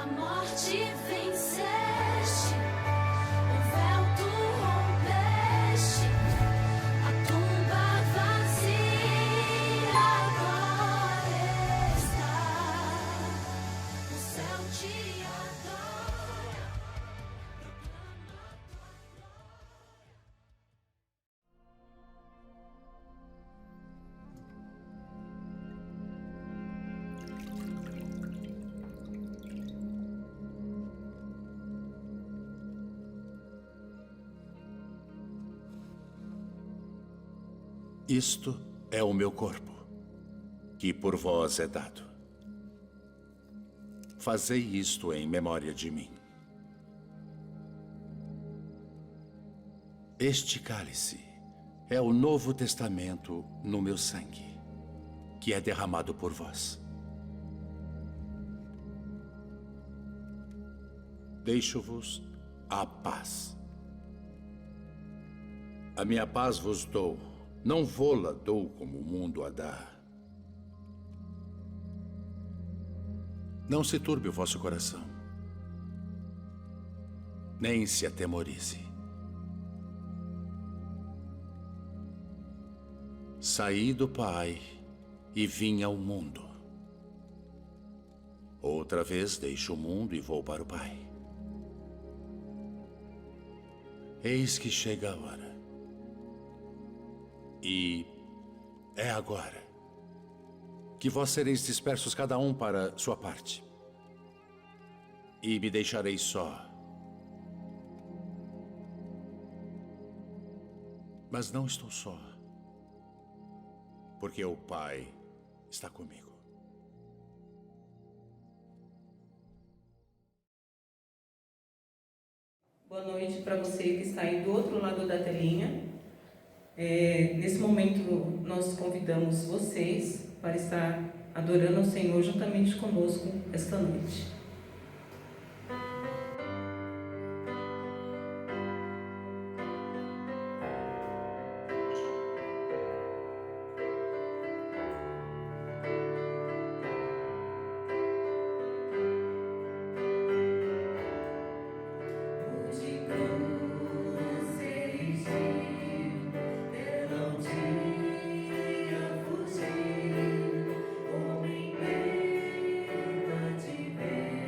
A morte venceste, o véu tu rompeste, a tumba vazia agora está, o céu te adora, proclama tua Isto é o meu corpo, que por vós é dado. Fazei isto em memória de mim. Este cálice é o Novo Testamento no meu sangue, que é derramado por vós. Deixo-vos a paz. A minha paz vos dou, não vô-la dou como o mundo a dá. Não se turbe o vosso coração, nem se atemorize. Saí do Pai e vim ao mundo. Outra vez deixo o mundo e vou para o Pai. Eis que chega a hora. E é agora que vós sereis dispersos cada um para sua parte. E me deixareis só. Mas não estou só, porque o Pai está comigo. Boa noite para você que está aí do outro lado da telinha. Nesse momento, nós convidamos vocês para estar adorando ao Senhor juntamente conosco esta noite. te ver.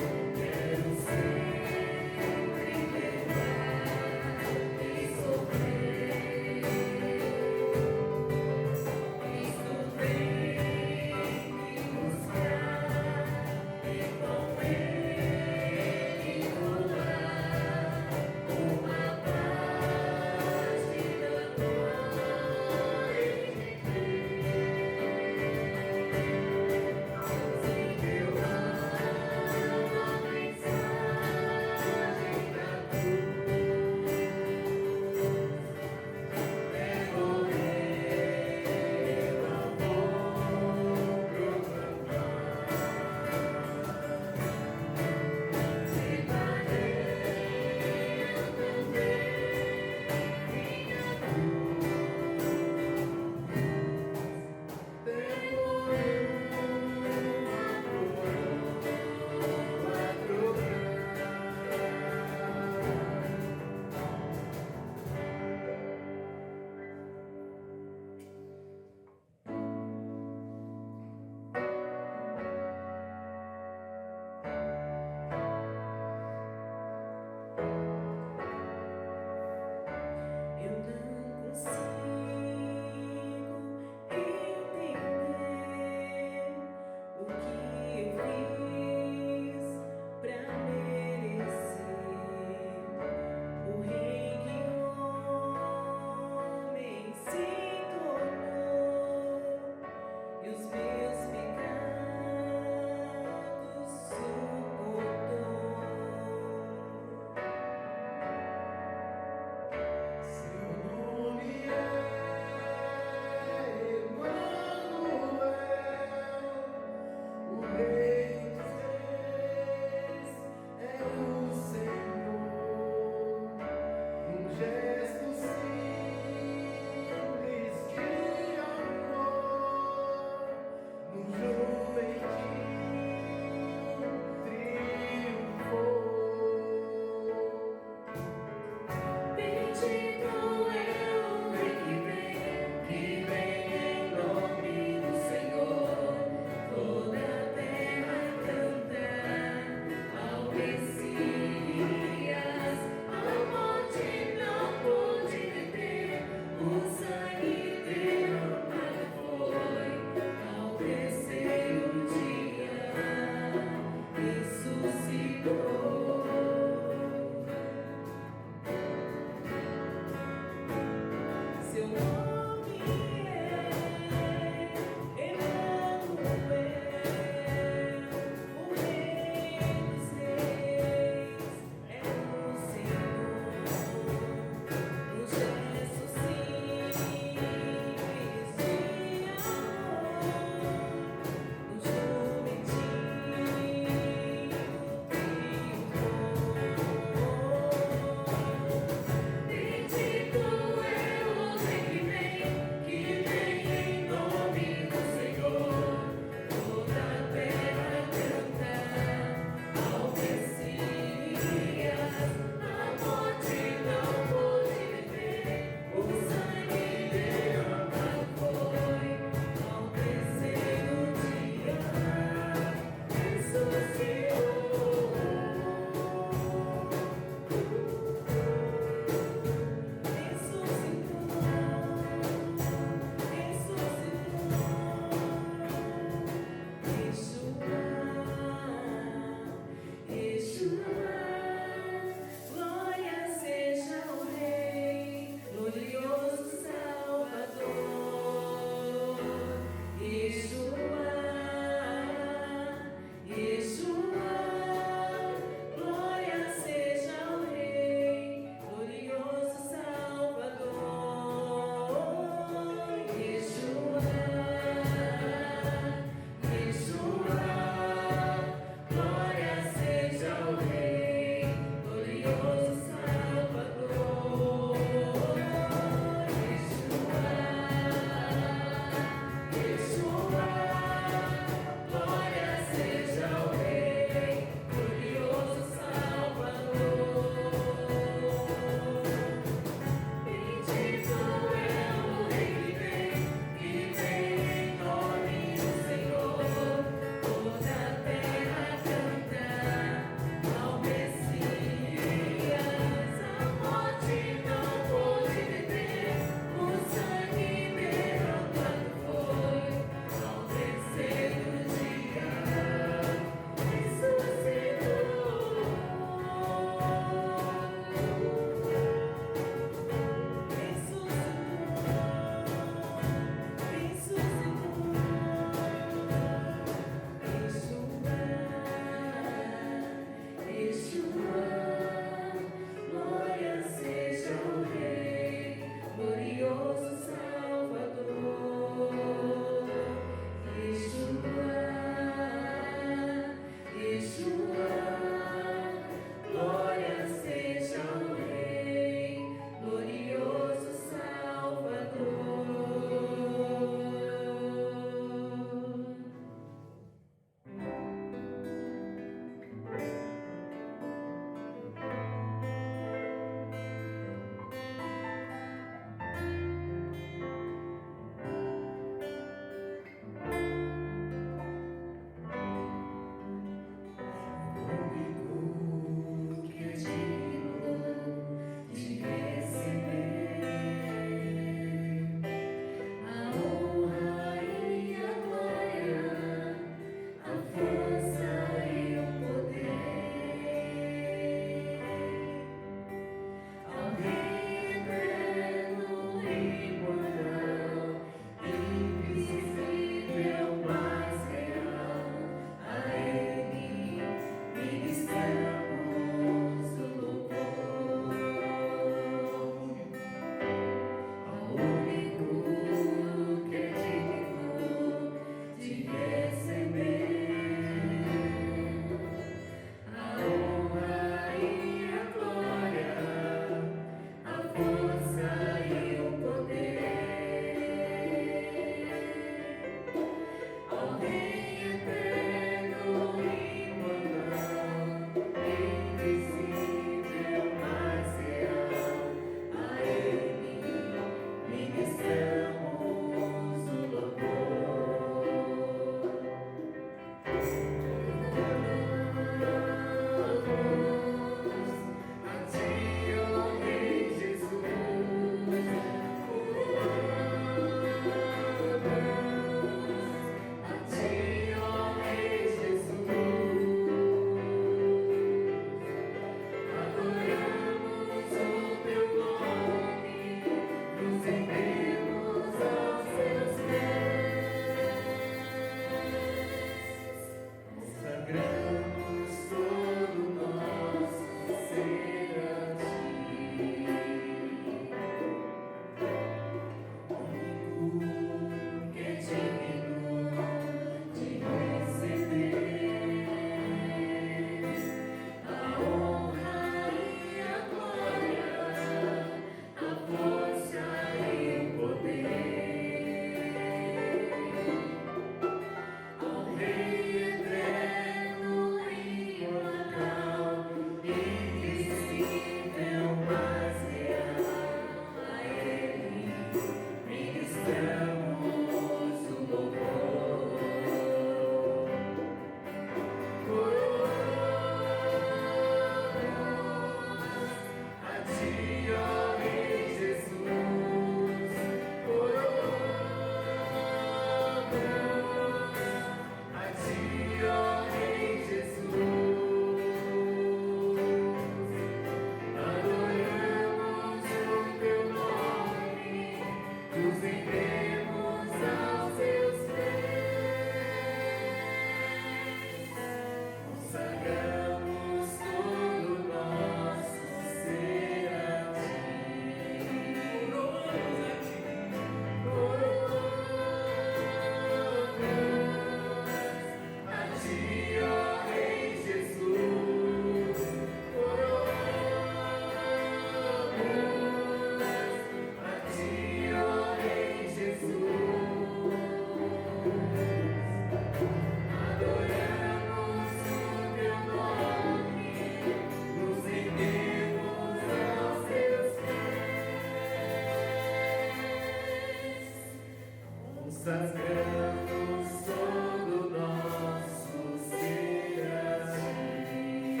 Consagramos todo nosso ser a ti.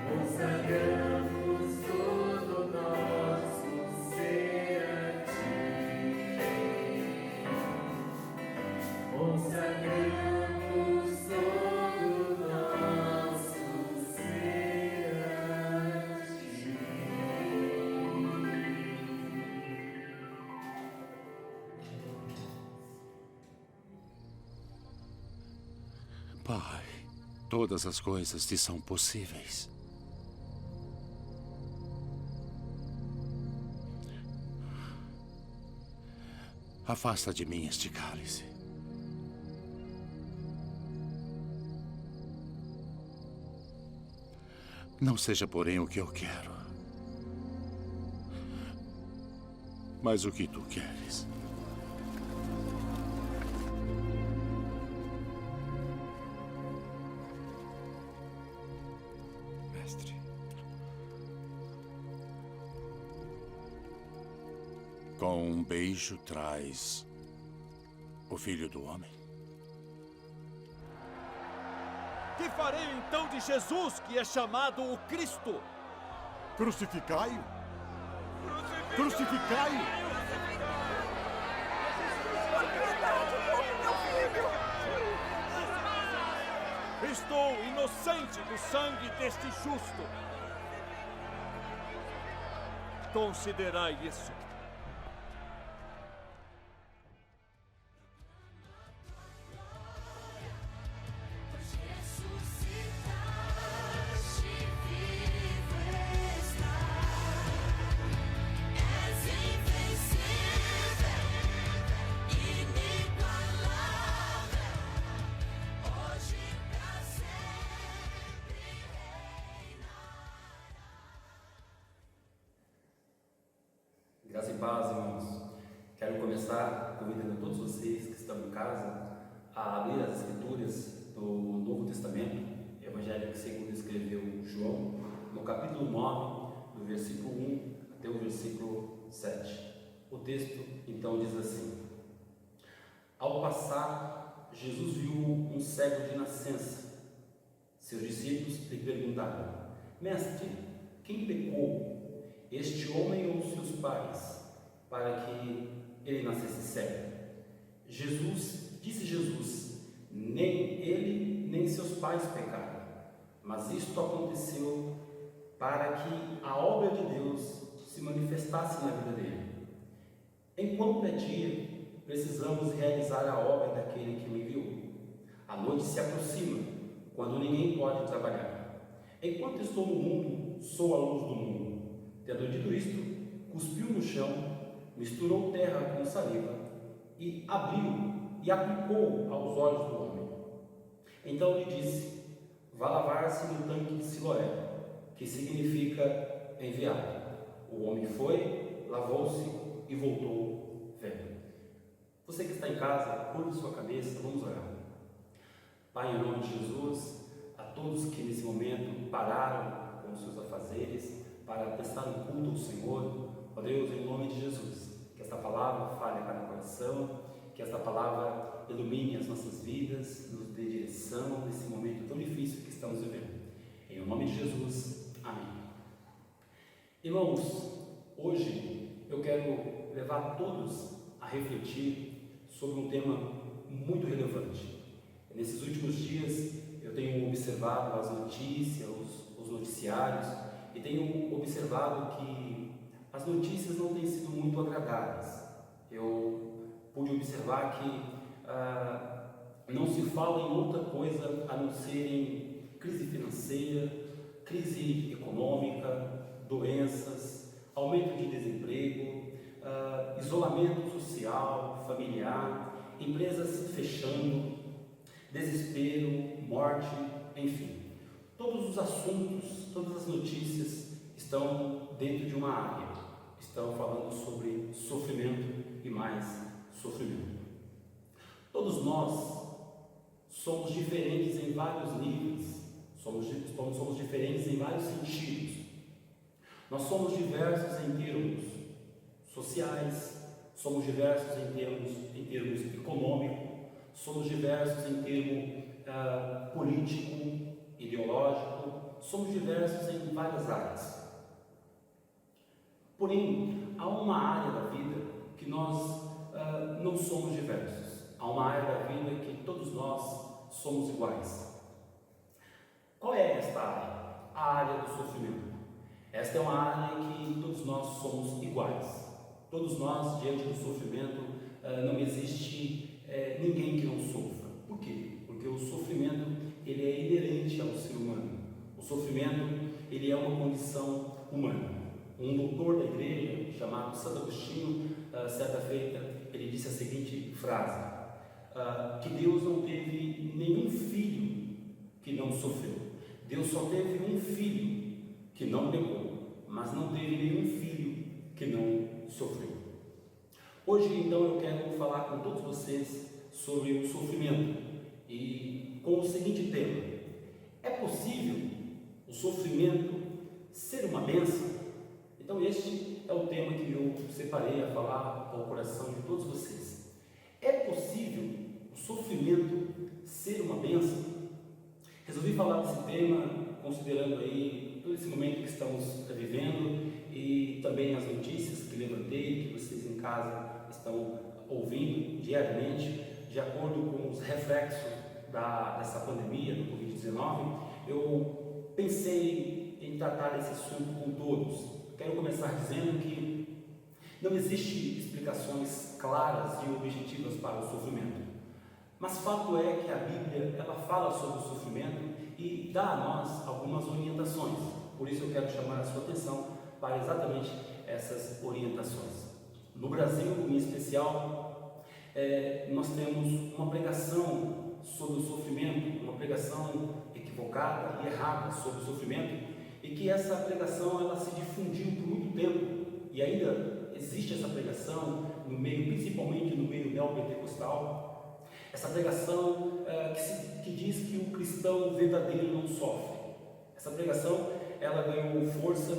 Consagramos todo nosso ser a ti. Consagramos todo nosso ser a ti. Pai, todas as coisas te são possíveis. Afasta de mim este cálice. Não seja, porém, o que eu quero, mas o que tu queres. Mestre. Com um beijo traz o Filho do Homem. Que farei então de Jesus, que é chamado o Cristo? Crucificai-o! Crucificai-o! Estou inocente do sangue deste justo. Considerai isso. Pois ressuscitaste, vivo estás. És invencível, inigualável, hoje pra sempre reinarás. Graça e paz, irmãos. Quero começar convidando todos vocês que estão em casa a abrir as Escrituras do Novo Testamento, Evangelho segundo escreveu João, no capítulo 9, do versículo 1 até o versículo 7. O texto então diz assim: Ao passar, Jesus viu um cego de nascença. Seus discípulos lhe perguntaram: Mestre, quem pecou, este homem ou seus pais, para que ele nascesse cego? Disse Jesus, nem ele nem seus pais pecaram, mas isto aconteceu para que a obra de Deus se manifestasse na vida dele. Enquanto é dia, precisamos realizar a obra daquele que me enviou. A noite se aproxima, quando ninguém pode trabalhar. Enquanto estou no mundo, sou a luz do mundo. Tendo dito isto, cuspiu no chão, misturou terra com saliva e abriu e aplicou aos olhos do homem. Então lhe disse: vá lavar-se no tanque de Siloé, que significa enviado. O homem foi, lavou-se e voltou vendo. Você que está em casa, curve sua cabeça, vamos orar. Pai, em nome de Jesus, a todos que nesse momento pararam com os seus afazeres para prestar um culto ao Senhor, ó Deus, em nome de Jesus, que esta palavra fale a cada coração, que esta palavra ilumine as nossas vidas, nos dê direção nesse momento tão difícil que estamos vivendo. Em nome de Jesus, amém. Irmãos, hoje eu quero levar todos a refletir sobre um tema muito relevante. Nesses últimos dias eu tenho observado as notícias, os noticiários, e tenho observado que as notícias não têm sido muito agradáveis. Eu pude observar que não se fala em outra coisa a não ser em crise financeira, crise econômica, doenças, aumento de desemprego, isolamento social, familiar, empresas fechando, desespero, morte, enfim. Todos os assuntos, todas as notícias estão dentro de uma área. Estão falando sobre sofrimento e mais sofrimento. Todos nós somos diferentes em vários níveis, somos diferentes em vários sentidos. Nós somos diversos em termos sociais, somos diversos em termos econômicos, somos diversos em termo político, ideológico, somos diversos em várias áreas. Porém, há uma área da vida que nós não somos diversos. Há uma área da vida que todos nós somos iguais. Qual é esta área? A área do sofrimento. Esta é uma área que todos nós somos iguais. Todos nós, diante do sofrimento, não existe ninguém que não sofra. Por quê? Porque o sofrimento ele é inerente ao ser humano. O sofrimento ele é uma condição humana. Um doutor da igreja, chamado Santo Agostinho, certa feita, ele disse a seguinte frase, que Deus não teve nenhum filho que não sofreu. Deus só teve um filho que não pecou, mas não teve nenhum filho que não sofreu. Hoje, então, eu quero falar com todos vocês sobre o sofrimento e com o seguinte tema: é possível o sofrimento ser uma bênção? Então, este é o tema que eu separei a falar ao coração de todos vocês. É possível o sofrimento ser uma bênção? Resolvi falar desse tema considerando aí todo esse momento que estamos vivendo e também as notícias que levantei, que vocês em casa estão ouvindo diariamente, de acordo com os reflexos dessa pandemia do Covid-19. Eu pensei em tratar esse assunto com todos. Quero começar dizendo que não existem explicações claras e objetivas para o sofrimento. Mas fato é que a Bíblia ela fala sobre o sofrimento e dá a nós algumas orientações. Por isso eu quero chamar a sua atenção para exatamente essas orientações. No Brasil, em especial, nós temos uma pregação sobre o sofrimento, uma pregação equivocada e errada sobre o sofrimento, e que essa pregação ela se difundiu por muito tempo, e ainda existe essa pregação no meio, principalmente no meio neopentecostal. Essa pregação que diz que o cristão verdadeiro não sofre. Essa pregação ela ganhou força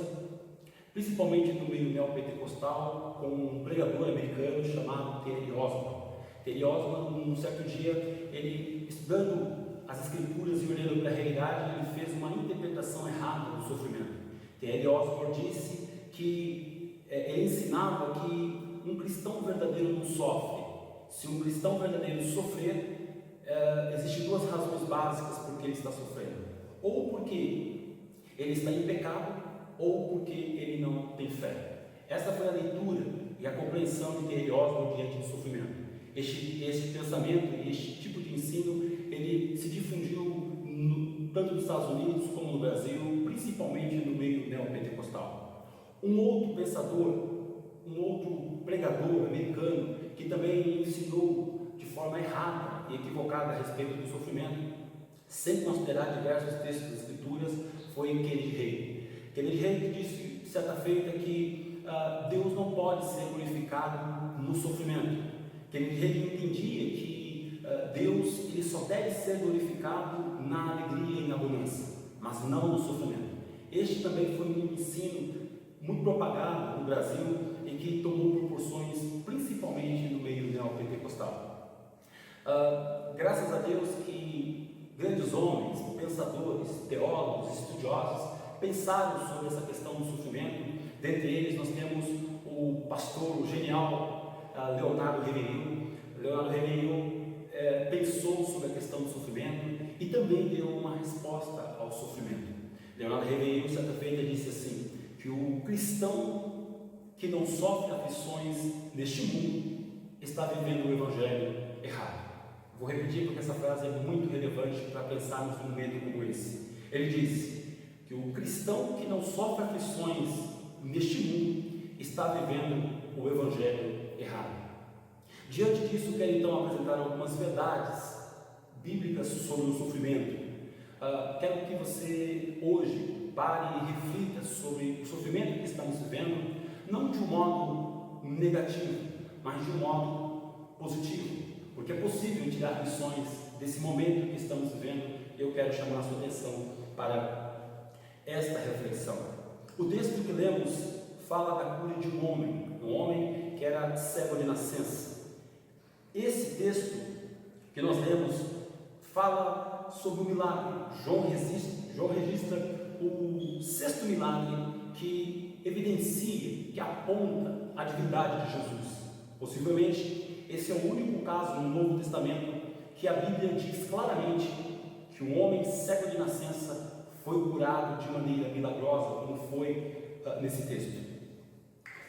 principalmente no meio neopentecostal com um pregador americano chamado Terry Osborn. Terry Osborn, um certo dia, ele estudando as escrituras e olhando para a realidade, ele fez uma interpretação errada do sofrimento. Terry Osborn disse que ele ensinava que um cristão verdadeiro não sofre. Se um cristão verdadeiro sofrer, existem duas razões básicas por que ele está sofrendo: ou porque ele está em pecado, ou porque ele não tem fé. Essa foi a leitura e a compreensão de Terry Osborn diante do sofrimento. Este pensamento e este tipo de ensino, ele se difundiu tanto nos Estados Unidos como no Brasil, principalmente no meio neopentecostal. Um outro pensador, um outro pregador americano, que também ensinou de forma errada e equivocada a respeito do sofrimento, sem considerar diversos textos das Escrituras, foi Kennedy Hagin. Kennedy Hagin disse, certa feita, que Deus não pode ser glorificado no sofrimento. Kennedy Hagin entendia que Deus ele só deve ser glorificado na alegria e na abundância, mas não no sofrimento. Este também foi um ensino muito propagado no Brasil e que tomou proporções principalmente no meio neopentecostal. Graças a Deus que grandes homens, pensadores, teólogos, estudiosos pensaram sobre essa questão do sofrimento. Dentre eles nós temos o pastor genial Leonardo Ravenhill. Leonardo Ravenhill pensou sobre a questão do sofrimento e também deu uma resposta ao sofrimento. Leonardo Ravenhill, certa feita, disse assim, que o cristão que não sofre aflições neste mundo está vivendo o evangelho errado. Vou repetir porque essa frase é muito relevante para pensarmos num momento como esse. Ele diz que o cristão que não sofre aflições neste mundo está vivendo o evangelho errado. Diante disso, quero então apresentar algumas verdades bíblicas sobre o sofrimento. Quero que você hoje pare e reflita sobre o sofrimento que estamos vivendo, não de um modo negativo, mas de um modo positivo, porque é possível tirar lições desse momento que estamos vivendo. Eu quero chamar a sua atenção para esta reflexão. O texto que lemos fala da cura de um homem que era cego de nascença. Esse texto que nós lemos fala sobre o milagre. João registra o sexto milagre que evidencia, que aponta a divindade de Jesus. Possivelmente, esse é o único caso no Novo Testamento que a Bíblia diz claramente que um homem cego de nascença foi curado de maneira milagrosa, como foi nesse texto.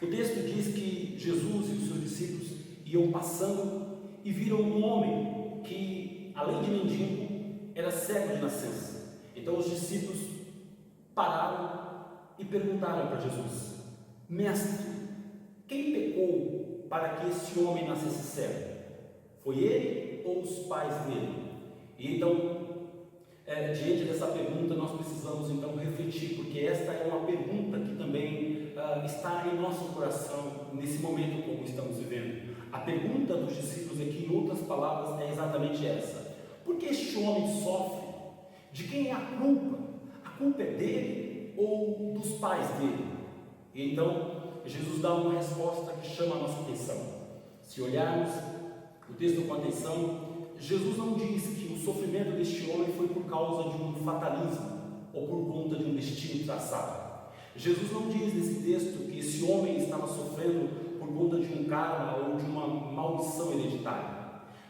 O texto diz que Jesus e os seus discípulos iam passando e viram um homem que, além de mendigo, era cego de nascença. Então os discípulos pararam e perguntaram para Jesus: Mestre, quem pecou para que esse homem nascesse cego? Foi ele ou os pais dele? E então, diante dessa pergunta, nós precisamos então refletir, porque esta é uma pergunta que também está em nosso coração nesse momento como estamos vivendo. A pergunta dos discípulos aqui, em outras palavras, é exatamente essa: por que este homem sofre? De quem é a culpa? A culpa é dele ou dos pais dele? E então, Jesus dá uma resposta que chama a nossa atenção. Se olharmos o texto com atenção, Jesus não diz que o sofrimento deste homem foi por causa de um fatalismo ou por conta de um destino traçado. Jesus não diz nesse texto que esse homem estava sofrendo por conta de um karma ou de uma maldição hereditária.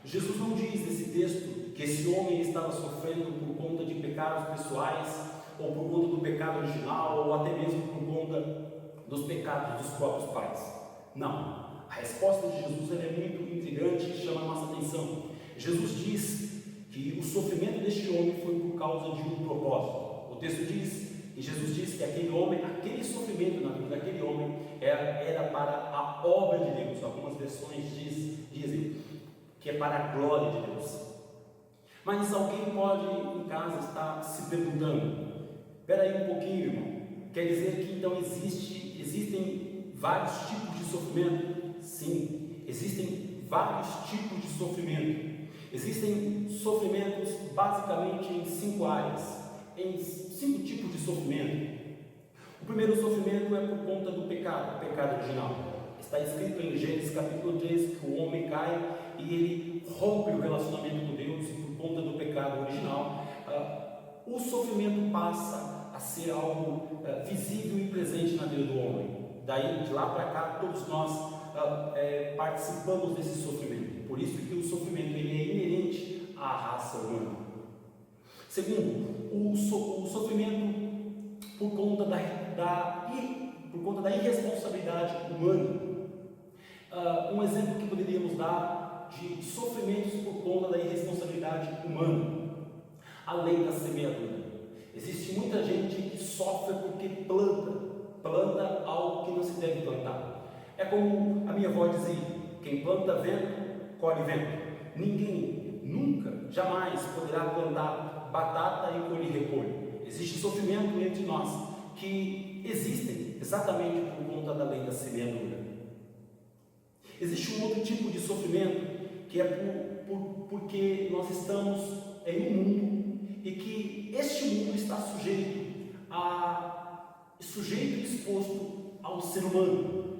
Jesus não diz nesse texto que esse homem estava sofrendo por conta de pecados pessoais ou por conta do pecado original ou até mesmo por conta dos pecados dos próprios pais. Não. A resposta de Jesus é muito intrigante e chama a nossa atenção. Jesus diz que o sofrimento deste homem foi por causa de um propósito. O texto diz, e Jesus diz que aquele sofrimento na vida daquele homem era para a obra de Deus. Algumas versões dizem que é para a glória de Deus. Mas alguém pode em casa estar se perguntando: espera aí um pouquinho, irmão, quer dizer que então existem vários tipos de sofrimento? Sim, existem vários tipos de sofrimento. Existem sofrimentos basicamente em 5 áreas, em 5 tipos de sofrimento. O primeiro sofrimento é por conta do pecado, o pecado original. Está escrito em Gênesis capítulo 3 que o homem cai e ele rompe o relacionamento com Deus, e por conta do pecado original, o sofrimento passa a ser algo visível e presente na vida do homem. Daí, de lá para cá, todos nós participamos desse sofrimento. Por isso que o sofrimento ele é inerente à raça humana. Segundo, o sofrimento por conta da irresponsabilidade humana. Um exemplo que poderíamos dar de sofrimentos por conta da irresponsabilidade humana: a lei da semeadura. Existe muita gente que sofre porque planta algo que não se deve plantar. É como a minha avó dizia: quem planta vento, colhe vento. Ninguém, nunca, jamais poderá plantar batata e colher repolho. Existe sofrimento entre nós que existem exatamente por conta da lei da semeadura. Existe um outro tipo de sofrimento que é porque nós estamos em um mundo e que este mundo está sujeito e exposto ao ser humano.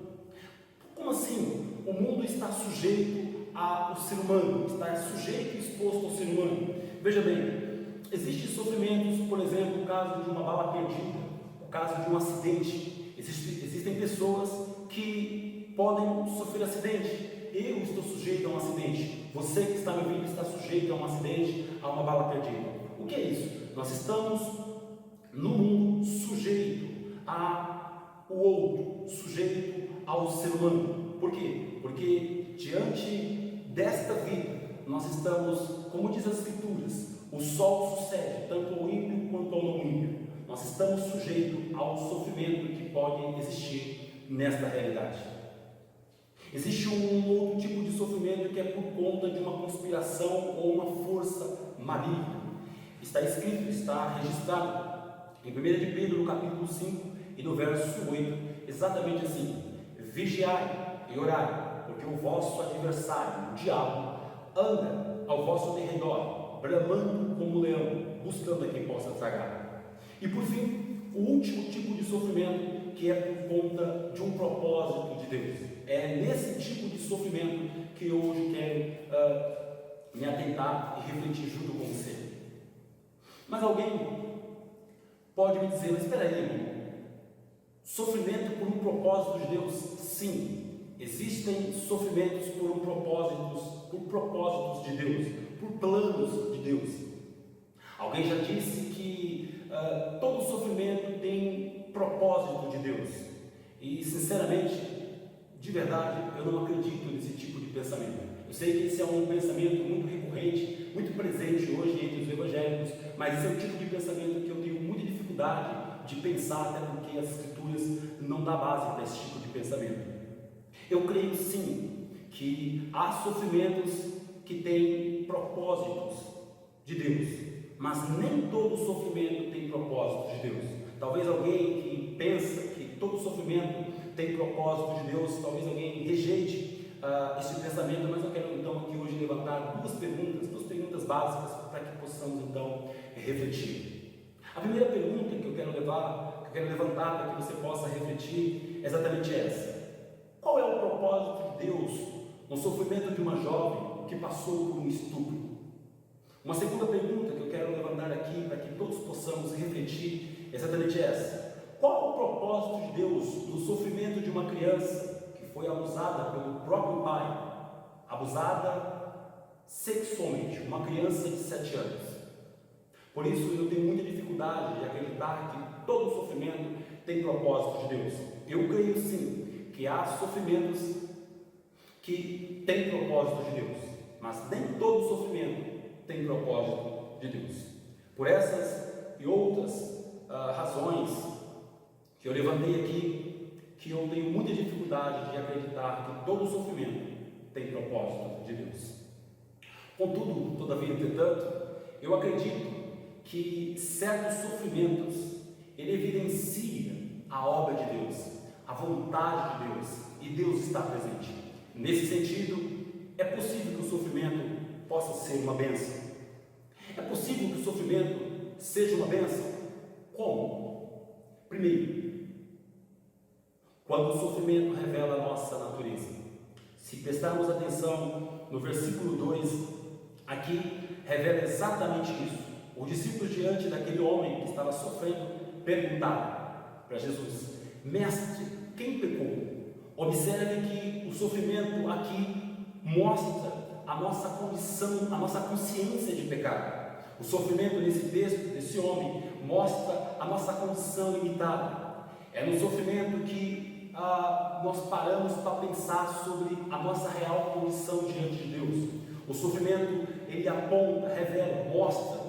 Como assim? O mundo está sujeito ao ser humano, está sujeito e exposto ao ser humano. Veja bem, existem sofrimentos, por exemplo, o caso de uma bala perdida, o caso de um acidente. Existem pessoas que podem sofrer acidente. Eu estou sujeito a um acidente. Você que está me ouvindo está sujeito a um acidente, a uma bala perdida. O que é isso? Nós estamos no mundo sujeito ao outro, sujeito ao ser humano. Por quê? Porque diante desta vida, nós estamos, como diz as Escrituras, o sol sucede tanto ao ímpio quanto ao não ímpio. Nós estamos sujeitos ao sofrimento que pode existir nesta realidade. Existe um outro tipo de sofrimento que é por conta de uma conspiração ou uma força maligna. Está escrito, está registrado em 1 de Pedro, no capítulo 5 e no verso 8, exatamente assim: vigiai e orai, porque o vosso adversário, o diabo, anda ao vosso derredor, bramando como leão, buscando a quem possa tragar. E por fim, o último tipo de sofrimento que é por conta de um propósito de Deus. É nesse tipo de sofrimento que eu hoje quero me atentar e refletir junto com você. Mas alguém pode me dizer, mas espera aí, irmão, sofrimento por um propósito de Deus? Sim, existem sofrimentos por propósitos de Deus, por planos de Deus. Alguém já disse que todo sofrimento tem propósito de Deus. E sinceramente, de verdade, eu não acredito nesse tipo de pensamento. Eu sei que esse é um pensamento muito recorrente, muito presente hoje entre os evangélicos, mas esse é o tipo de pensamento que eu tenho muita dificuldade de pensar, até porque as Escrituras não dão base para esse tipo de pensamento. Eu creio sim que há sofrimentos que têm propósitos de Deus, mas nem todo sofrimento tem propósito de Deus. Talvez alguém que pensa que todo sofrimento tem propósito de Deus, talvez alguém rejeite esse pensamento, mas eu quero então aqui hoje levantar duas perguntas básicas para que possamos então refletir. A primeira pergunta que eu quero levantar para que você possa refletir é exatamente essa: qual é o propósito de Deus no sofrimento de uma jovem que passou por um estupro? Uma segunda pergunta que eu quero levantar aqui para que todos possamos refletir é exatamente essa: qual o propósito de Deus no sofrimento de uma criança que foi abusada pelo próprio pai, abusada sexualmente, uma criança de 7 anos? Por isso eu tenho muita dificuldade de acreditar que todo sofrimento tem propósito de Deus. Eu creio sim que há sofrimentos que têm propósito de Deus, mas nem todo sofrimento tem propósito de Deus. Por essas e outras razões que eu levantei aqui, que eu tenho muita dificuldade de acreditar que todo sofrimento tem propósito de Deus. Contudo, todavia, entretanto, eu acredito que certos sofrimentos ele evidencia a obra de Deus, a vontade de Deus, e Deus está presente. Nesse sentido, é possível que o sofrimento possa ser uma bênção. É possível que o sofrimento seja uma bênção. Como? Primeiro, quando o sofrimento revela a nossa natureza. Se prestarmos atenção no versículo 2, aqui revela exatamente isso. Os discípulos, diante daquele homem que estava sofrendo, perguntaram para Jesus: Mestre, quem pecou? Observe que o sofrimento aqui mostra a nossa condição, a nossa consciência de pecado. O sofrimento nesse texto, desse homem, mostra a nossa condição limitada. É no sofrimento que nós paramos para pensar sobre a nossa real condição diante de Deus. O sofrimento, ele aponta, revela, mostra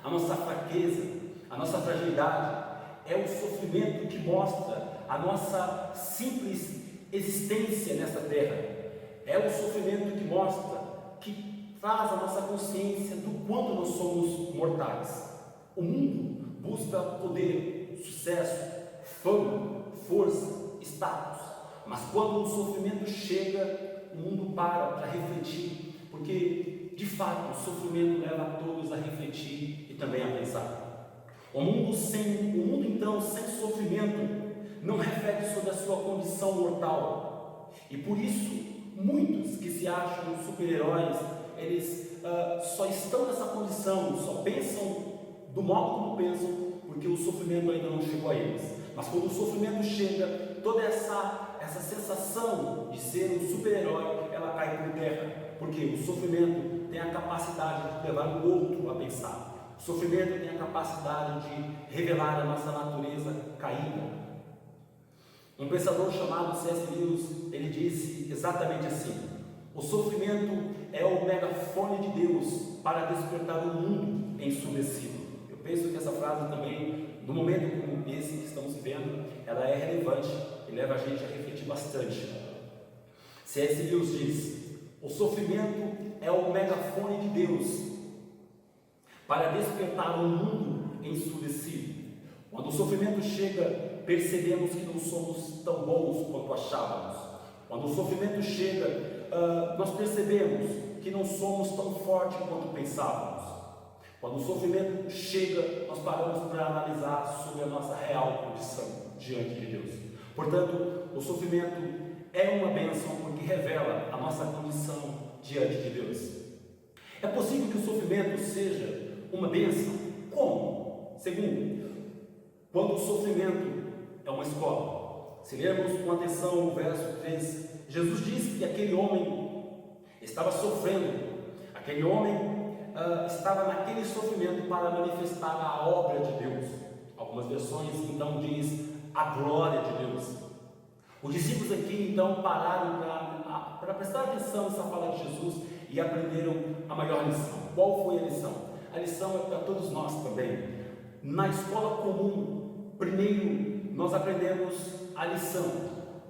a nossa fraqueza, a nossa fragilidade. É o sofrimento que mostra a nossa simples existência nessa terra. É o sofrimento que mostra, que traz a nossa consciência do quanto nós somos mortais. O mundo busca poder, sucesso, fama, força, status. Mas quando o sofrimento chega, o mundo para refletir, porque de fato o sofrimento leva a todos a refletir e também a pensar. O mundo então sem sofrimento não reflete sobre a sua condição mortal. E por isso muitos que se acham super-heróis, eles só estão nessa condição, só pensam do modo como pensam, porque o sofrimento ainda não chegou a eles. Mas quando o sofrimento chega, toda essa sensação de ser um super-herói, ela cai por terra, porque o sofrimento tem a capacidade de levar o outro a pensar. O sofrimento tem a capacidade de revelar a nossa natureza caída. Um pensador chamado C.S. Lewis, ele disse exatamente assim: o sofrimento é o megafone de Deus para despertar o mundo ensurdecido. Eu penso que essa frase também, no momento como esse que estamos vivendo, ela é relevante e leva a gente a refletir bastante. C.S. Lewis diz: o sofrimento é o megafone de Deus para despertar o mundo ensurdecido. Quando o sofrimento chega, percebemos que não somos tão bons quanto achávamos. Quando o sofrimento chega, nós percebemos que não somos tão fortes quanto pensávamos. Quando o sofrimento chega, nós paramos para analisar sobre a nossa real condição. diante de Deus. Portanto, o sofrimento é uma bênção porque revela a nossa condição diante de Deus. É possível que o sofrimento seja uma bênção? Como? Segundo, quando o sofrimento é uma escola. Se lermos com atenção o verso 3, Jesus diz que aquele homem estava sofrendo, aquele homem estava naquele sofrimento para manifestar a obra de Deus. Algumas versões então diz a glória de Deus. Os discípulos aqui então pararam para prestar atenção nessa fala de Jesus e aprenderam a maior lição. Qual foi a lição? A lição é para todos nós também. Na escola comum, primeiro nós aprendemos a lição,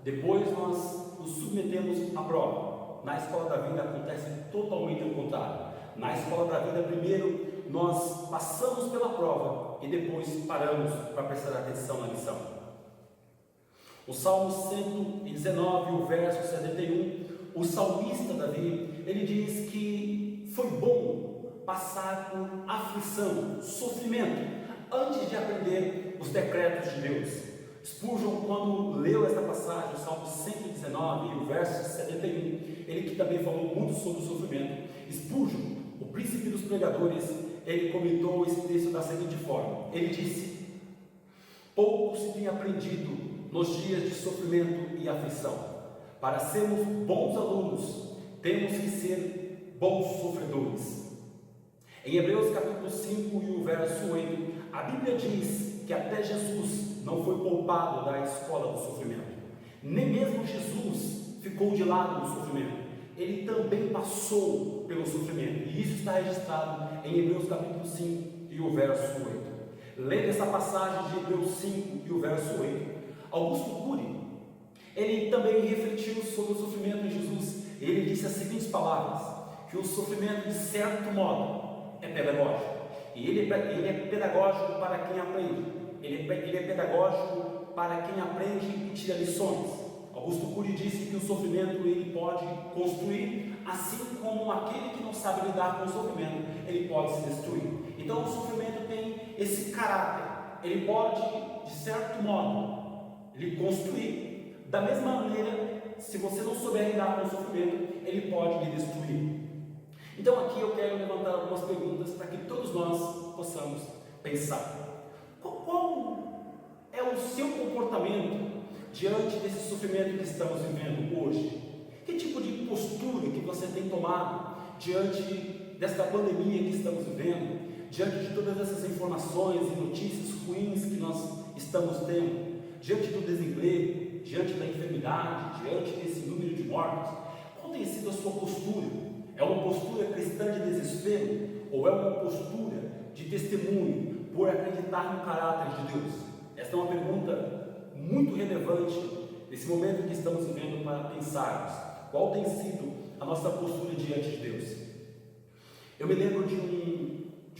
depois nós nos submetemos à prova. Na escola da vida acontece totalmente ao contrário. Na escola da vida, primeiro nós passamos pela prova e depois paramos para prestar atenção na lição. O Salmo 119, o verso 71, o salmista Davi, ele diz que foi bom passar por aflição, sofrimento, antes de aprender os decretos de Deus. Spurgeon, quando leu esta passagem, o Salmo 119 e o verso 71, ele que também falou muito sobre o sofrimento. Spurgeon, o príncipe dos pregadores, ele comentou esse texto da seguinte forma: ele disse: pouco se tem aprendido nos dias de sofrimento e aflição. Para sermos bons alunos, temos que ser bons sofredores. Em Hebreus capítulo 5 e o verso 8, a Bíblia diz que até Jesus não foi poupado da escola do sofrimento. Nem mesmo Jesus ficou de lado do sofrimento. Ele também passou pelo sofrimento. E isso está registrado em Hebreus capítulo 5 e o verso 8. Lendo essa passagem de Hebreus 5 e o verso 8, Augusto Cury, ele também refletiu sobre o sofrimento de Jesus. Ele disse as seguintes palavras: que o sofrimento, de certo modo, é pedagógico. E ele é pedagógico para quem aprende. Ele é pedagógico para quem aprende e tira lições. Augusto Cury disse que o sofrimento ele pode construir, assim como aquele que não sabe lidar com o sofrimento, ele pode se destruir. Então o sofrimento tem esse caráter. Ele pode, de certo modo, ele construir. Da mesma maneira, se você não souber lidar com o sofrimento, ele pode lhe destruir. Então aqui eu quero levantar algumas perguntas para que todos nós possamos pensar. Qual é o seu comportamento diante desse sofrimento que estamos vivendo hoje? Que tipo de postura que você tem tomado diante desta pandemia que estamos vivendo, diante de todas essas informações e notícias ruins que nós estamos tendo, diante do desemprego, diante da enfermidade, diante desse número de mortes? Qual tem sido a sua postura? É uma postura cristã de desespero ou é uma postura de testemunho por acreditar no caráter de Deus? Esta é uma pergunta muito relevante nesse momento que estamos vivendo para pensarmos qual tem sido a nossa postura diante de Deus. Eu me lembro de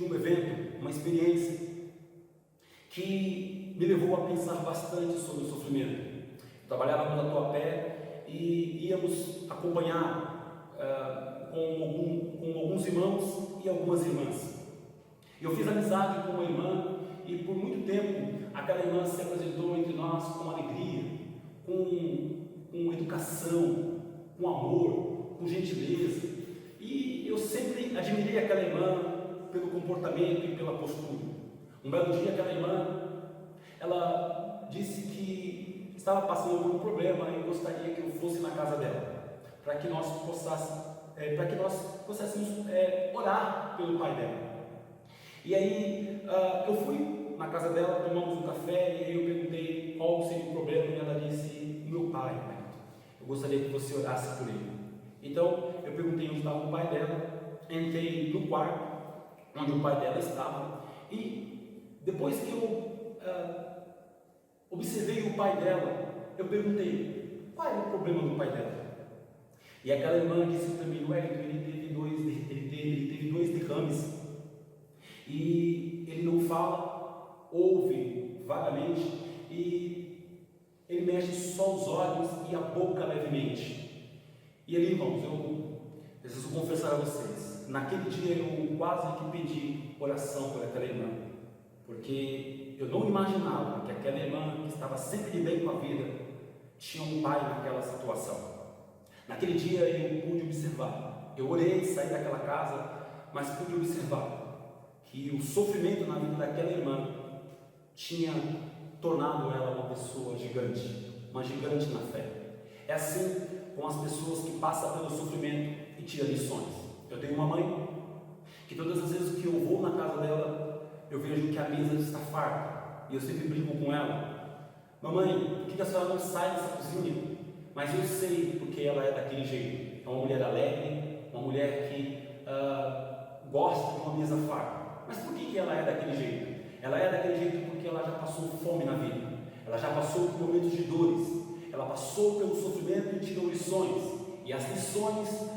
um evento, uma experiência que me levou a pensar bastante sobre o sofrimento. Eu trabalhava no Tatuapé e íamos acompanhar com alguns irmãos e algumas irmãs. Eu fiz amizade com uma irmã e por muito tempo aquela irmã se apresentou entre nós com alegria, com educação, com amor, com gentileza. E eu sempre admirei aquela irmã pelo comportamento e pela postura. Um belo dia aquela irmã, ela disse que estava passando por um problema e gostaria que eu fosse na casa dela, para que nós pudéssemos orar pelo pai dela. E aí eu fui na casa dela, tomamos um café e aí eu perguntei qual seria o problema e ela disse: meu pai, eu gostaria que você orasse por ele. Então eu perguntei onde estava o pai dela, entrei no quarto onde o pai dela estava e depois que eu observei o pai dela, eu perguntei: qual era o problema do pai dela? E aquela irmã disse para mim: ele teve dois derrames e ele não fala, ouve vagamente e ele mexe só os olhos e a boca levemente. E ali, irmãos, eu preciso confessar a vocês, naquele dia eu quase que pedi oração por aquela irmã, porque eu não imaginava que aquela irmã que estava sempre de bem com a vida tinha um pai naquela situação. Naquele dia eu pude observar, eu orei, saí daquela casa, mas pude observar que o sofrimento na vida daquela irmã tinha tornado ela uma pessoa gigante, uma gigante na fé. É assim com as pessoas que passam pelo sofrimento e tiram lições. Eu tenho uma mãe que todas as vezes que eu vou na casa dela, eu vejo que a mesa está farta, e eu sempre brinco com ela: mamãe, por que a senhora não sai dessa cozinha? Mas eu sei porque ela é daquele jeito. É uma mulher alegre, uma mulher que gosta de uma mesa farta. Mas por que ela é daquele jeito? Ela é daquele jeito porque ela já passou fome na vida, ela já passou por momentos de dores, ela passou pelo sofrimento e tirou lições. E as lições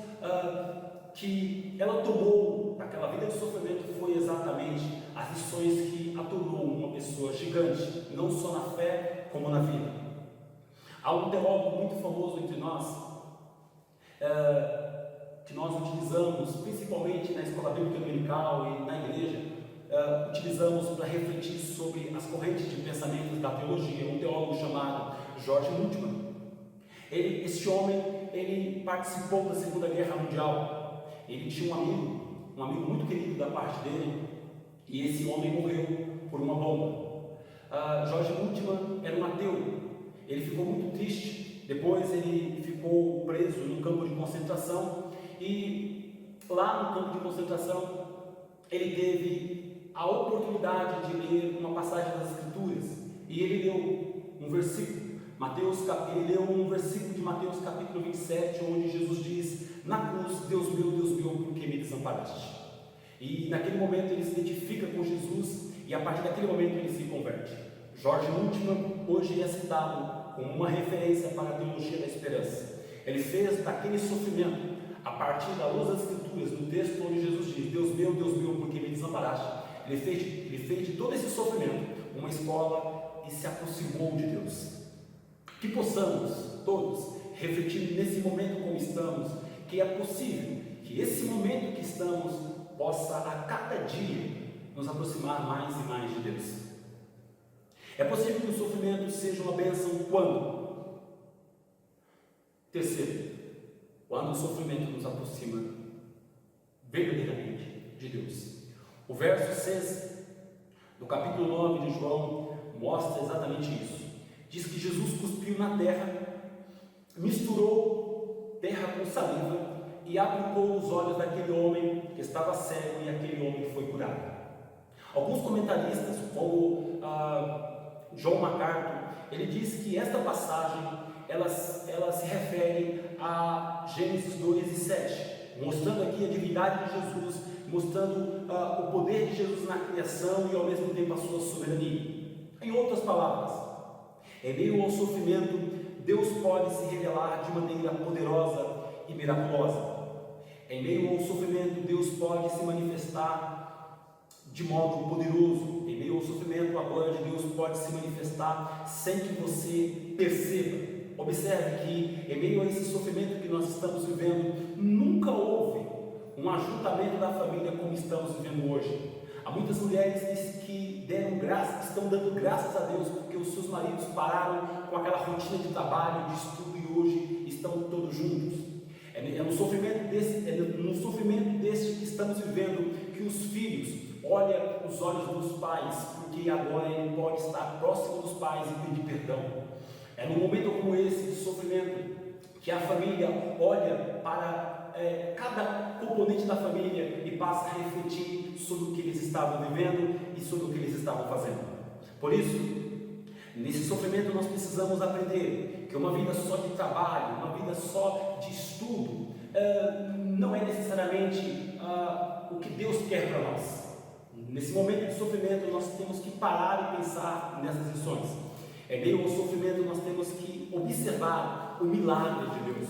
que ela tomou daquela vida de sofrimento foi exatamente as lições que a tornou uma pessoa gigante, não só na fé como na vida. Há um teólogo muito famoso entre nós, que nós utilizamos principalmente na escola bíblica dominical e na igreja, utilizamos para refletir sobre as correntes de pensamentos da teologia, um teólogo chamado George Muntman. Esse homem, ele participou da Segunda Guerra Mundial. Ele tinha um amigo muito querido da parte dele, e esse homem morreu por uma bomba. George Muntman era um ateu. Ele ficou muito triste. Depois ele ficou preso num campo de concentração, e lá no campo de concentração ele teve a oportunidade de ler uma passagem das Escrituras, e ele leu um versículo. Ele leu um versículo de Mateus capítulo 27, onde Jesus diz: na cruz, Deus meu, por que me desamparaste? E naquele momento ele se identifica com Jesus, e a partir daquele momento ele se converte. George Muntman hoje é citado como uma referência para a teologia da esperança. Ele fez daquele sofrimento, a partir da luz das Escrituras, no texto onde Jesus diz: Deus meu, por que me desamparaste? Ele fez de todo esse sofrimento uma escola e se aproximou de Deus. Que possamos todos refletir nesse momento como estamos, que é possível que esse momento que estamos possa a cada dia nos aproximar mais e mais de Deus. É possível que o sofrimento seja uma bênção quando? Terceiro, quando o sofrimento nos aproxima verdadeiramente de Deus. O verso 6 do capítulo 9 de João mostra exatamente isso. Diz que Jesus cuspiu na terra, misturou terra com saliva e aplicou os olhos daquele homem que estava cego, e aquele homem foi curado. Alguns comentaristas, como John MacArthur, ele diz que esta passagem ela se refere a Gênesis 2 e 7, mostrando aqui a divindade de Jesus, mostrando o poder de Jesus na criação e ao mesmo tempo a sua soberania. Em outras palavras, em meio ao sofrimento, Deus pode se revelar de maneira poderosa e miraculosa. Em meio ao sofrimento, Deus pode se manifestar de modo poderoso. Em meio ao sofrimento, a glória de Deus pode se manifestar sem que você perceba. Observe que, em meio a esse sofrimento que nós estamos vivendo, nunca houve um ajuntamento da família como estamos vivendo hoje. Há muitas mulheres que estão dando graças a Deus porque os seus maridos pararam com aquela rotina de trabalho, de estudo, e hoje estão todos juntos. É no sofrimento desse que estamos vivendo que os filhos olham os olhos dos pais, porque agora ele pode estar próximo dos pais e pedir perdão. É num momento como esse de sofrimento que a família olha para cada componente da família e passa a refletir sobre o que eles estavam vivendo e sobre o que eles estavam fazendo. Por isso, nesse sofrimento nós precisamos aprender que uma vida só de trabalho, uma vida só de estudo, não é necessariamente o que Deus quer para nós. Nesse momento de sofrimento nós temos que parar e pensar nessas lições. Em meio ao sofrimento nós temos que observar o milagre de Deus.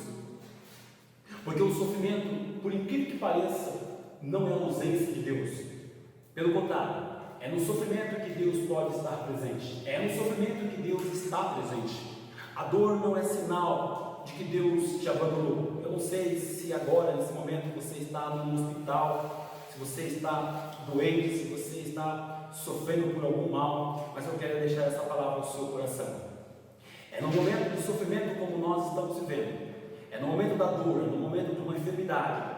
Porque o sofrimento, por incrível que pareça, não é a ausência de Deus. Pelo contrário, é no sofrimento que Deus pode estar presente. É no sofrimento que Deus está presente. A dor não é sinal de que Deus te abandonou. Eu não sei se agora, nesse momento, você está no hospital, se você está doente, se você está sofrendo por algum mal, mas eu quero deixar essa palavra no seu coração. É no momento do sofrimento como nós estamos vivendo, é no momento da dor, é no momento de uma enfermidade,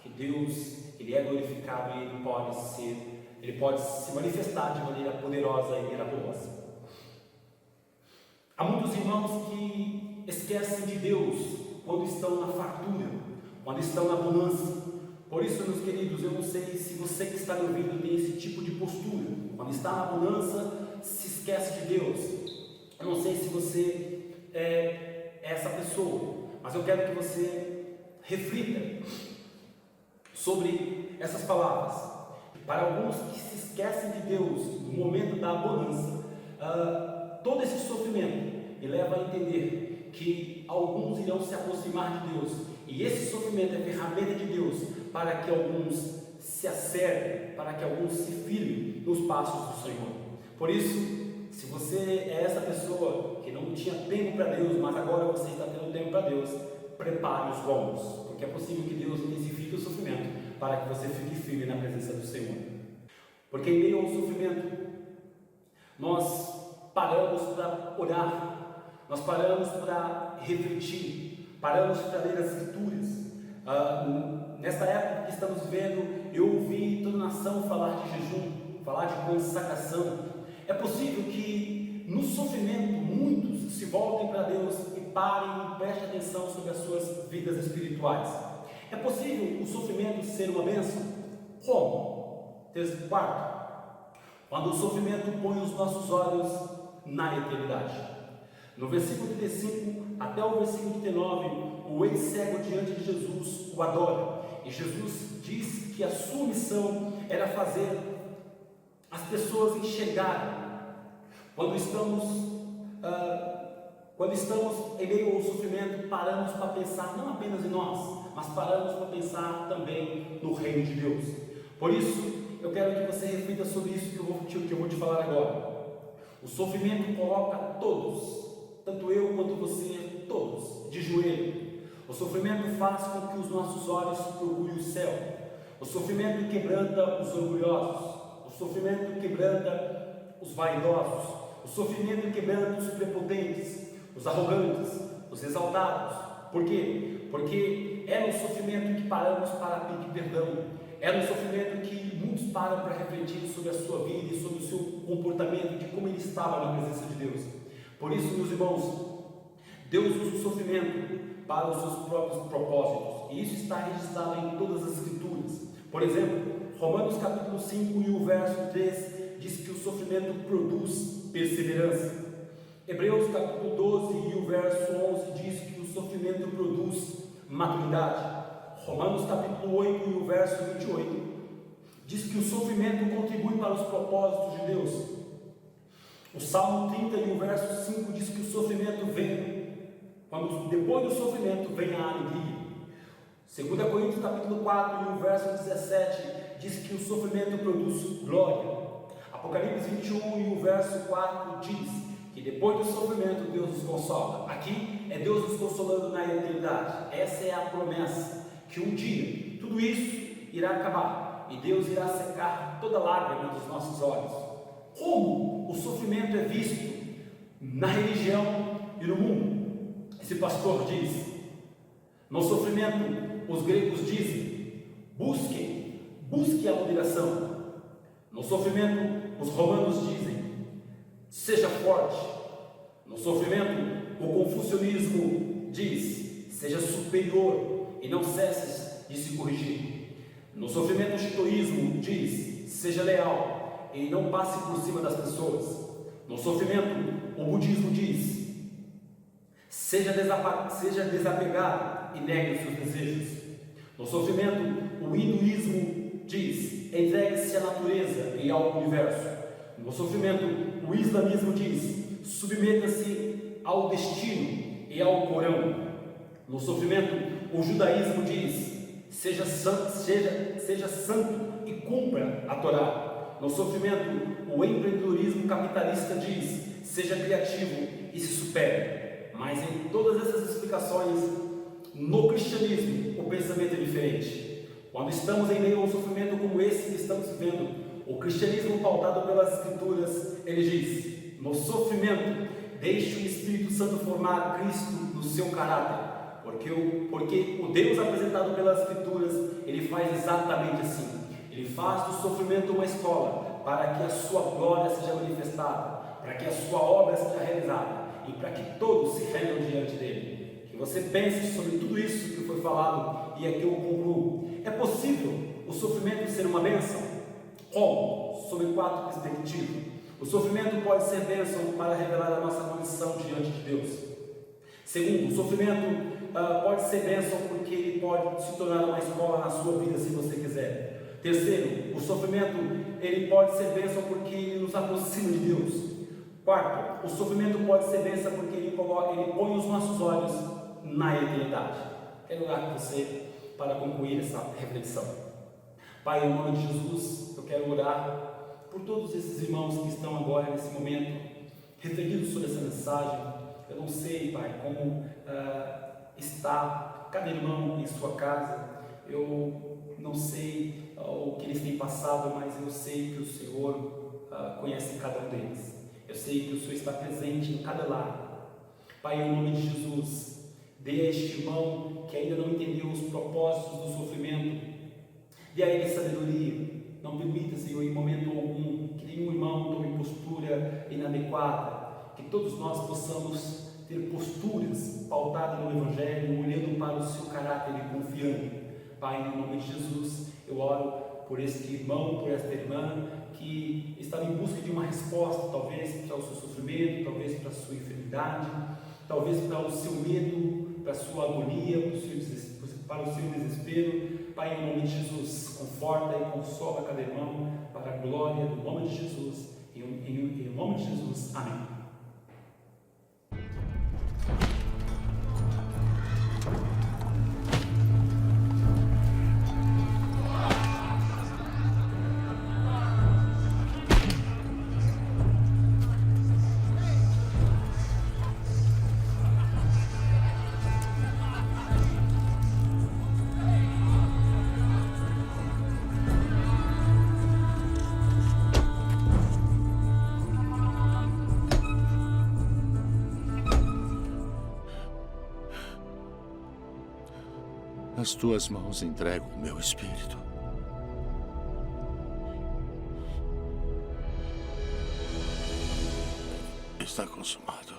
que Deus, Ele é glorificado e Ele pode se manifestar de maneira poderosa e miraculosa. Há muitos irmãos que esquecem de Deus quando estão na fartura, quando estão na bonança. Por isso, meus queridos, eu não sei se você que está me ouvindo tem esse tipo de postura. Quando está na bonança, se esquece de Deus. Eu não sei se você é essa pessoa, mas eu quero que você reflita sobre essas palavras. Para alguns que se esquecem de Deus no momento da bonança, todo esse sofrimento me leva a entender que alguns irão se aproximar de Deus, e esse sofrimento é ferramenta de Deus para que alguns se acertem, para que alguns se firmem nos passos do Senhor. Por isso, se você é essa pessoa que não tinha tempo para Deus, mas agora você está tendo tempo para Deus, prepare os lombos, porque é possível que Deus intensifique o sofrimento para que você fique firme na presença do Senhor. Porque em meio ao sofrimento, nós paramos para orar, nós paramos para refletir, paramos para ler as Escrituras. Nesta época que estamos vivendo, eu ouvi toda a nação falar de jejum, falar de consagração. É possível que no sofrimento muitos se voltem para Deus e parem e prestem atenção sobre as suas vidas espirituais. É possível o sofrimento ser uma bênção? Como? Quarto, quando o sofrimento põe os nossos olhos na eternidade. No versículo 35 até o versículo 39, o ex-cego diante de Jesus o adora, e Jesus diz que a sua missão era fazer as pessoas enxergarem. Quando estamos em meio ao sofrimento, paramos para pensar não apenas em nós, mas paramos para pensar também no reino de Deus. Por isso, eu quero que você reflita sobre isso que eu vou te falar agora. O sofrimento coloca todos, tanto eu quanto você, todos, de joelho. O sofrimento faz com que os nossos olhos procurem o céu. O sofrimento quebranta os orgulhosos. O sofrimento quebranta os vaidosos. O sofrimento quebranta os prepotentes, os arrogantes, os exaltados. Por quê? Porque é no sofrimento que paramos para pedir perdão. É no sofrimento que muitos param para refletir sobre a sua vida e sobre o seu comportamento, de como ele estava na presença de Deus. Por isso, meus irmãos, Deus usa o sofrimento para os seus próprios propósitos, e isso está registrado em todas as Escrituras. Por exemplo, Romanos capítulo 5 e o verso 3 diz que o sofrimento produz perseverança. Hebreus capítulo 12 e o verso 11 diz que o sofrimento produz maturidade. Romanos capítulo 8 e o verso 28 diz que o sofrimento contribui para os propósitos de Deus. O Salmo 30 e o verso 5 diz que o sofrimento vem, quando depois do sofrimento vem a alegria. 2 Coríntios capítulo 4 e o verso 17 diz que o sofrimento produz glória. Apocalipse 21 e o verso 4 diz que depois do sofrimento Deus nos consola. Aqui é Deus nos consolando na eternidade. Essa é a promessa, que um dia tudo isso irá acabar e Deus irá secar toda lágrima dos nossos olhos. Como o sofrimento é visto na religião e no mundo? Esse pastor diz: no sofrimento os gregos dizem, busque a moderação. No sofrimento os romanos dizem, seja forte. No sofrimento o confucionismo diz, seja superior e não cesses de se corrigir. No sofrimento o shintoísmo diz, seja leal e não passe por cima das pessoas. No sofrimento o budismo diz, seja desapegado e negue os seus desejos. No sofrimento o hinduísmo diz, entregue-se à natureza e ao universo. No sofrimento o islamismo diz, submeta-se ao destino e ao Corão. No sofrimento o judaísmo diz, seja santo e cumpra a Torá. No sofrimento o empreendedorismo capitalista diz, seja criativo e se supere. Mas em todas essas explicações, no cristianismo o pensamento é diferente. Quando estamos em meio a um sofrimento como esse que estamos vivendo, O cristianismo pautado pelas Escrituras, ele diz: no sofrimento, deixe o Espírito Santo formar Cristo no seu caráter. Porque o Deus apresentado pelas Escrituras, ele faz exatamente assim. Ele faz do sofrimento uma escola para que a sua glória seja manifestada, para que a sua obra seja realizada e para que todos se rendam diante dele. Que você pense sobre tudo isso que foi falado e aqui eu concluo. É possível o sofrimento ser uma bênção? Como? Sob 4 perspectivas. O sofrimento pode ser bênção para revelar a nossa condição diante de Deus. Segundo, o sofrimento pode ser bênção porque ele pode se tornar uma escola na sua vida, se você quiser. Terceiro, o sofrimento ele pode ser bênção porque ele nos aproxima de Deus. Quarto, o sofrimento pode ser bênção porque ele põe os nossos olhos na eternidade. Quero orar com você para concluir essa reflexão. Pai, em nome de Jesus, eu quero orar por todos esses irmãos que estão agora, nesse momento, refletindo sobre essa mensagem. Eu não sei, Pai, como está cada irmão em sua casa. Eu não sei o que eles têm passado, mas eu sei que o Senhor conhece cada um deles. Eu sei que o Senhor está presente em cada lar. Pai, em nome de Jesus, dê a este irmão que ainda não entendeu os propósitos do sofrimento, dê a ele sabedoria. Não permita, Senhor, em momento algum, que nenhum irmão tome postura inadequada, que todos nós possamos ter posturas pautadas no Evangelho, olhando para o seu caráter e confiando. Pai, em nome de Jesus, eu oro por este irmão, por esta irmã que está em busca de uma resposta, talvez para o seu sofrimento, talvez para a sua enfermidade, talvez para o seu medo, para a sua agonia, para o seu desespero. Pai, em nome de Jesus, conforta e consola cada irmão para a glória do nome de Jesus. Em nome de Jesus, amém. Nas tuas mãos entrego o meu espírito. Está consumado.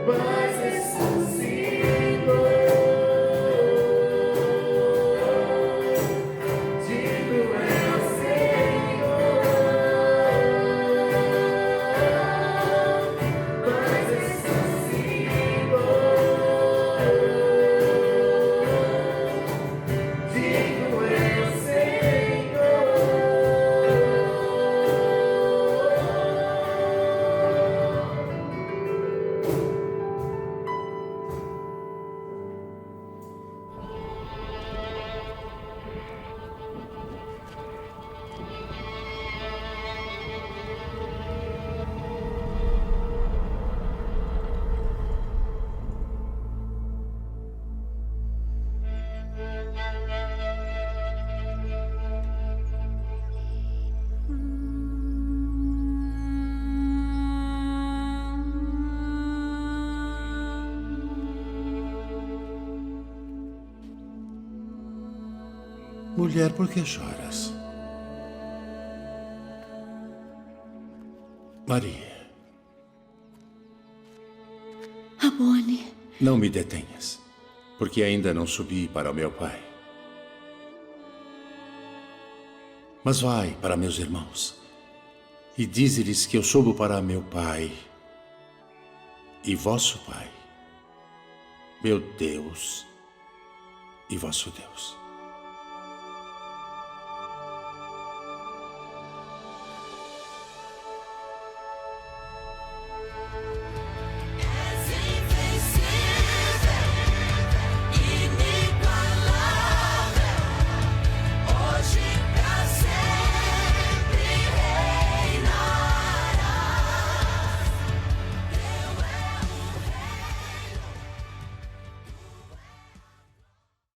mas ressuscitou. Digno é o Senhor, mas ressuscitou. Digno é o Senhor. Mulher, por que choras? Maria, Rabboni, não me detenhas, porque ainda não subi para o meu pai. Mas vai para meus irmãos e dize-lhes que eu subo para meu pai e vosso pai, meu Deus e vosso Deus.